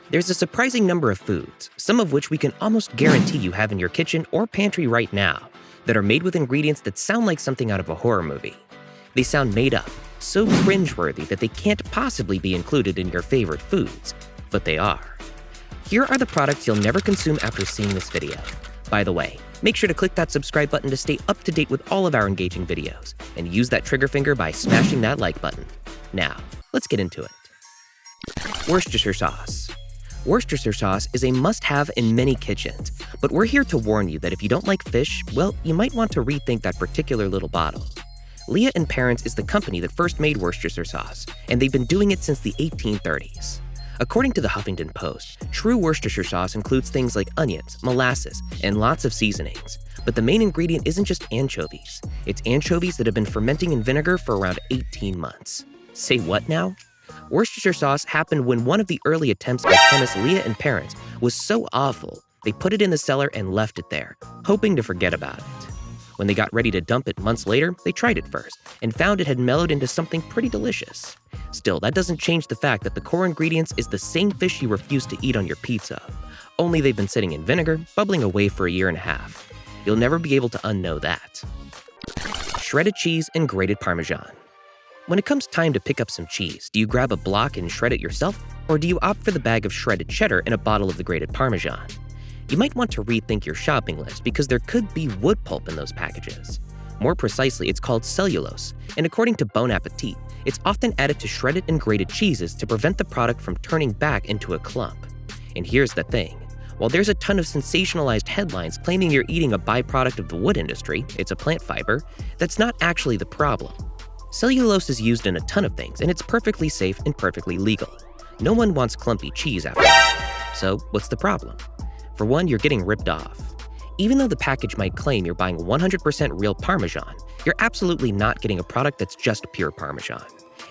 There's a surprising number of foods, some of which we can almost guarantee you have in your kitchen or pantry right now, that are made with ingredients that sound like something out of a horror movie. They sound made up, so cringeworthy that they can't possibly be included in your favorite foods, but they are. Here are the products you'll never consume after seeing this video. By the way, make sure to click that subscribe button to stay up to date with all of our engaging videos, and use that trigger finger by smashing that like button. Now, let's get into it. Worcestershire sauce. Worcestershire sauce is a must-have in many kitchens, but we're here to warn you that if you don't like fish, well, you might want to rethink that particular little bottle. Leah & Parents is the company that first made Worcestershire sauce, and they've been doing it since the 1830s. According to the Huffington Post, true Worcestershire sauce includes things like onions, molasses, and lots of seasonings. But the main ingredient isn't just anchovies. It's anchovies that have been fermenting in vinegar for around 18 months. Say what now? Worcestershire sauce happened when one of the early attempts by chemist Leah & Parents was so awful, they put it in the cellar and left it there, hoping to forget about it. When they got ready to dump it months later, they tried it first, and found it had mellowed into something pretty delicious. Still, that doesn't change the fact that the core ingredients is the same fish you refuse to eat on your pizza, only they've been sitting in vinegar, bubbling away for a year and a half. You'll never be able to unknow that. Shredded cheese and grated Parmesan. When it comes time to pick up some cheese, do you grab a block and shred it yourself? Or do you opt for the bag of shredded cheddar and a bottle of the grated Parmesan? You might want to rethink your shopping list because there could be wood pulp in those packages. More precisely, it's called cellulose, and according to Bon Appetit, it's often added to shredded and grated cheeses to prevent the product from turning back into a clump. And here's the thing. While there's a ton of sensationalized headlines claiming you're eating a byproduct of the wood industry, it's a plant fiber, that's not actually the problem. Cellulose is used in a ton of things, and it's perfectly safe and perfectly legal. No one wants clumpy cheese after all. So what's the problem? For one, you're getting ripped off. Even though the package might claim you're buying 100% real Parmesan, you're absolutely not getting a product that's just pure Parmesan.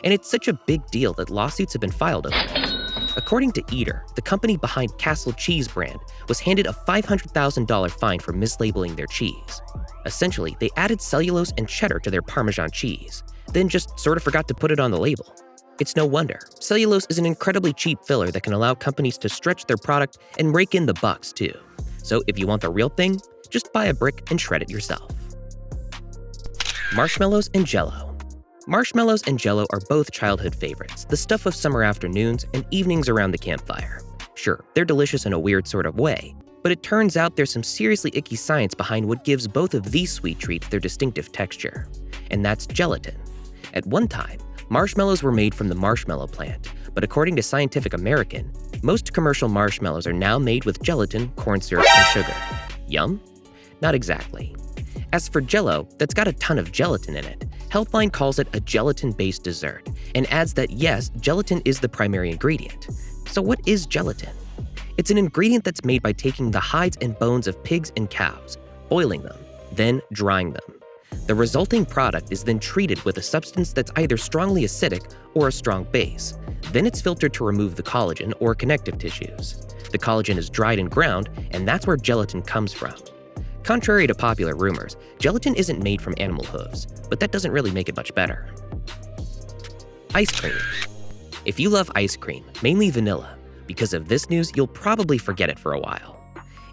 And it's such a big deal that lawsuits have been filed over it. According to Eater, the company behind Castle Cheese brand was handed a $500,000 fine for mislabeling their cheese. Essentially, they added cellulose and cheddar to their Parmesan cheese, then just sort of forgot to put it on the label. It's no wonder. Cellulose is an incredibly cheap filler that can allow companies to stretch their product and rake in the bucks too. So if you want the real thing, just buy a brick and shred it yourself. Marshmallows and Jell-O. Marshmallows and Jell-O are both childhood favorites, the stuff of summer afternoons and evenings around the campfire. Sure, they're delicious in a weird sort of way, but it turns out there's some seriously icky science behind what gives both of these sweet treats their distinctive texture. And that's gelatin. At one time, marshmallows were made from the marshmallow plant, but according to Scientific American, most commercial marshmallows are now made with gelatin, corn syrup, and sugar. Yum? Not exactly. As for Jell-O, that's got a ton of gelatin in it, Healthline calls it a gelatin-based dessert, and adds that yes, gelatin is the primary ingredient. So what is gelatin? It's an ingredient that's made by taking the hides and bones of pigs and cows, boiling them, then drying them. The resulting product is then treated with a substance that's either strongly acidic or a strong base. Then it's filtered to remove the collagen or connective tissues. The collagen is dried and ground, and that's where gelatin comes from. Contrary to popular rumors, gelatin isn't made from animal hooves, but that doesn't really make it much better. Ice cream. If you love ice cream, mainly vanilla, because of this news, you'll probably forget it for a while.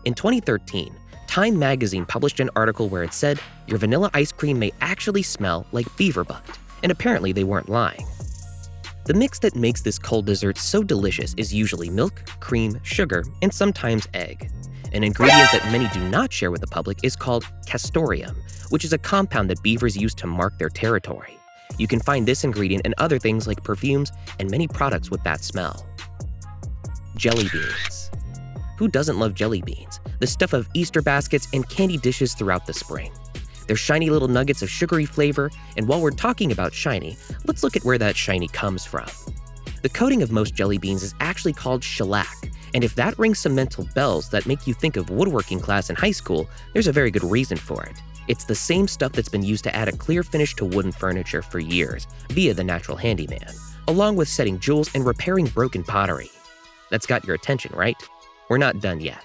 In 2013, Time magazine published an article where it said your vanilla ice cream may actually smell like beaver butt, and apparently they weren't lying. The mix that makes this cold dessert so delicious is usually milk, cream, sugar, and sometimes egg. An ingredient that many do not share with the public is called castoreum, which is a compound that beavers use to mark their territory. You can find this ingredient in other things like perfumes and many products with that smell. Jelly beans. Who doesn't love jelly beans? The stuff of Easter baskets and candy dishes throughout the spring. They're shiny little nuggets of sugary flavor, and while we're talking about shiny, let's look at where that shiny comes from. The coating of most jelly beans is actually called shellac, and if that rings some mental bells that make you think of woodworking class in high school, there's a very good reason for it. It's the same stuff that's been used to add a clear finish to wooden furniture for years, via the natural handyman, along with setting jewels and repairing broken pottery. That's got your attention, right? We're not done yet.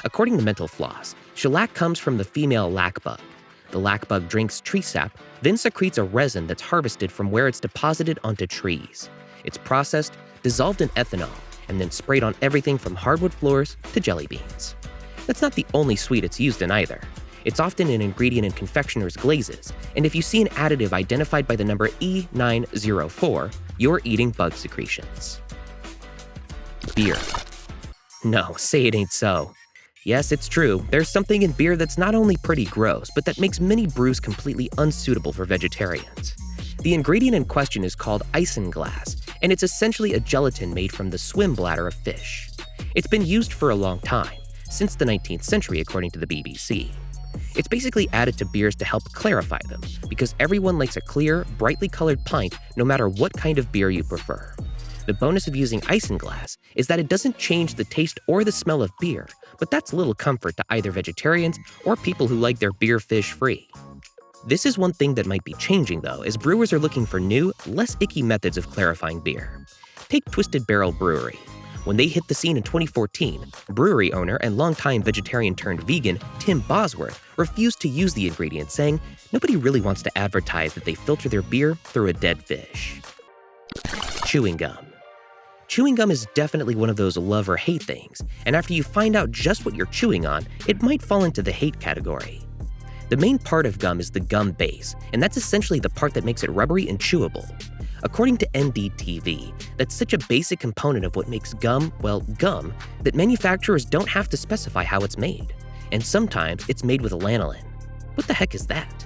According to Mental Floss, shellac comes from the female lac bug. The lac bug drinks tree sap, then secretes a resin that's harvested from where it's deposited onto trees. It's processed, dissolved in ethanol, and then sprayed on everything from hardwood floors to jelly beans. That's not the only sweet it's used in either. It's often an ingredient in confectioners' glazes, and if you see an additive identified by the number E904, you're eating bug secretions. Beer. No, say it ain't so. Yes, it's true, there's something in beer that's not only pretty gross, but that makes many brews completely unsuitable for vegetarians. The ingredient in question is called isinglass, and it's essentially a gelatin made from the swim bladder of fish. It's been used for a long time, since the 19th century according to the BBC. It's basically added to beers to help clarify them, because everyone likes a clear, brightly colored pint no matter what kind of beer you prefer. The bonus of using isinglass is that it doesn't change the taste or the smell of beer, but that's little comfort to either vegetarians or people who like their beer fish free. This is one thing that might be changing though, as brewers are looking for new, less icky methods of clarifying beer. Take Twisted Barrel Brewery. When they hit the scene in 2014, brewery owner and longtime vegetarian-turned-vegan Tim Bosworth refused to use the ingredient, saying nobody really wants to advertise that they filter their beer through a dead fish. Chewing gum. Chewing gum is definitely one of those love or hate things, and after you find out just what you're chewing on, it might fall into the hate category. The main part of gum is the gum base, and that's essentially the part that makes it rubbery and chewable. According to NDTV, that's such a basic component of what makes gum, well, gum, that manufacturers don't have to specify how it's made. And sometimes it's made with lanolin. What the heck is that?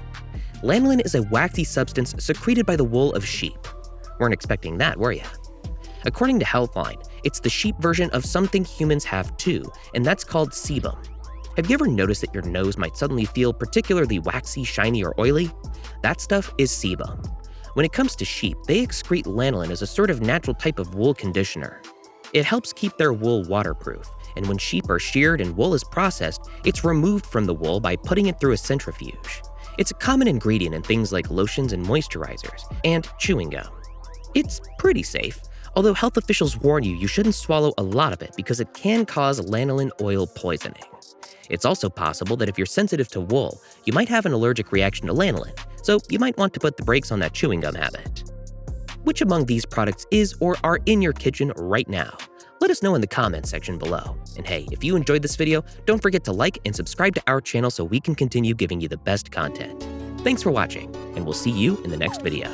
Lanolin is a waxy substance secreted by the wool of sheep. Weren't expecting that, were ya? According to Healthline, it's the sheep version of something humans have too, and that's called sebum. Have you ever noticed that your nose might suddenly feel particularly waxy, shiny, or oily? That stuff is sebum. When it comes to sheep, they excrete lanolin as a sort of natural type of wool conditioner. It helps keep their wool waterproof, and when sheep are sheared and wool is processed, it's removed from the wool by putting it through a centrifuge. It's a common ingredient in things like lotions and moisturizers, and chewing gum. It's pretty safe, although health officials warn you shouldn't swallow a lot of it because it can cause lanolin oil poisoning. It's also possible that if you're sensitive to wool, you might have an allergic reaction to lanolin, so you might want to put the brakes on that chewing gum habit. Which among these products is or are in your kitchen right now? Let us know in the comments section below. And hey, if you enjoyed this video, don't forget to like and subscribe to our channel so we can continue giving you the best content. Thanks for watching, and we'll see you in the next video.